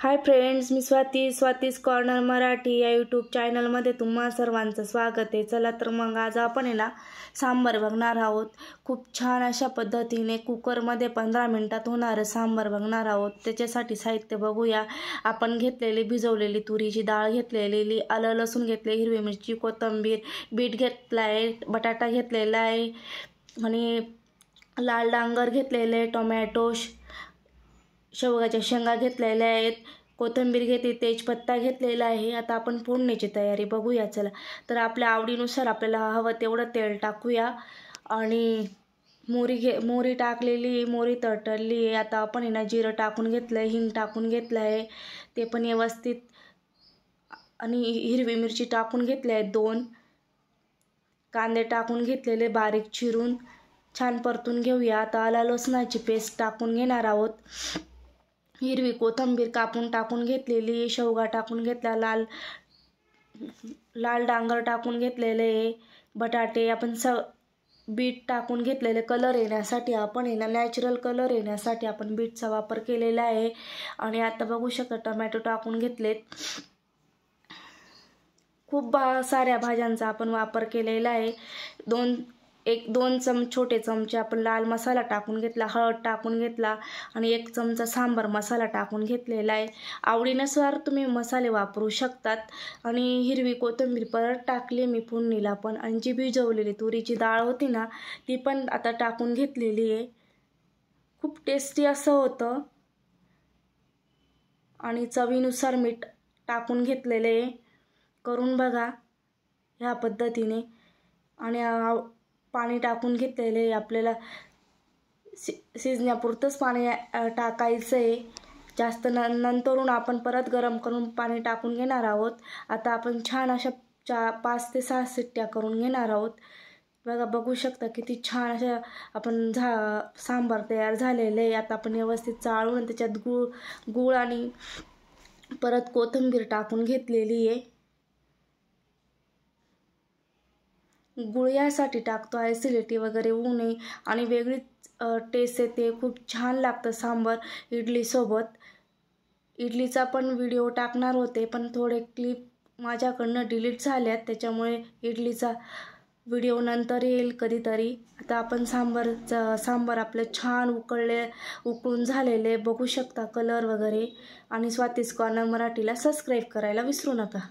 Hi friends, मी Swati's corner Marathi या YouTube चॅनलमध्ये तुम्हा सर्वांचं स्वागत आहे। चला तर मग आज आपण आहे ना सांबार बघणार आहोत। खूप छान अशा पद्धतीने कुकरमध्ये 15 मिनिटात होणारं सांबार बघणार आहोत। त्याच्यासाठी साहित्य बघूया। आपण घेतलेली भिजवलेली तुरीची डाळ घेतलेली, आलं लसूण घेतले, हिरवी मिरची, कोथिंबीर, बीट घेतलाय, बटाटा घेतलेला आहे आणि लाल डांगर घेतलेले, टोमॅटो, शेवगाच्या शेंगा घेतलेल्या आहेत, कोथिंबीर घेतली, तेजपत्ता घेतलेला आहे। आता आपण फोडणीची तयारी बघूया। चला तर आपल्या आवडीनुसार आपल्याला हवं तेवढं तेल टाकूया आणि मोहरी टाकलेली, मोहरी तडतडली आहे। आता आपण ना जिरं टाकून घेतलं आहे, हिंग टाकून घेतलं आहे, ते पण व्यवस्थित, आणि हिरवी मिरची टाकून घेतली आहे 2, कांदे टाकून घेतलेले बारीक चिरून छान परतून घेऊया। आता आला लसणाची पेस्ट टाकून घेणार आहोत, हिरवी कोथिंबीर कापून टाकून घेतलेली, शेवगा टाकून घेतला, लाल डांगर टाकून घेतलेले, बटाटे आपण बीट टाकून घेतलेले, कलर येण्यासाठी आपण नॅचरल कलर येण्यासाठी आपण बीटचा वापर केलेला आहे। आणि आता बघू शकता टोमॅटो टाकून घेतलेत। खूप साऱ्या भाज्यांचा आपण वापर केलेला आहे। 2 छोटे चमचे आपण लाल मसाला टाकून घेतला, हळद टाकून घेतला आणि 1 चमचा सांबार मसाला टाकून घेतलेला आहे। आवडीनुसार तुम्ही मसाले वापरू शकतात। आणि हिरवी कोथिंबीर परत टाकली मी फोडणीला पण, आणि जी भिजवलेली तुरीची डाळ होती ना ती पण आता टाकून घेतलेली आहे। खूप टेस्टी असं होतं आणि चवीनुसार मीठ टाकून घेतलेले आहे। करून बघा ह्या पद्धतीने। आणि पाणी टाकून घेतलेले, आपल्याला शिजण्यापुरतंच पाणी टाकायचं आहे, जास्त नंतरून आपण परत गरम करून पाणी टाकून घेणार आहोत। आता आपण छान अशा 5 ते 6 शिट्ट्या करून घेणार आहोत। बघू शकता किती छान अशा आपण सांबार तयार झालेलं आहे। आता आपण व्यवस्थित चाळून त्याच्यात गूळ आणि परत कोथिंबीर टाकून घेतलेली आहे। गूळ यासाठी टाकतो ॲसिडिटी वगैरे होऊ नये आणि वेगळीच टेस्ट येते, खूप छान लागतं सांबार इडलीसोबत। इडलीचा पण व्हिडिओ टाकणार होते पण थोडे क्लिप माझ्याकडनं डिलीट झाल्यात, त्याच्यामुळे इडलीचा व्हिडिओ नंतर येईल कधीतरी। आता आपण सांबार आपलं छान उकळून झालेले बघू शकता, कलर वगैरे। आणि स्वातीज कॉर्नर मराठीला सबस्क्राईब करायला विसरू नका।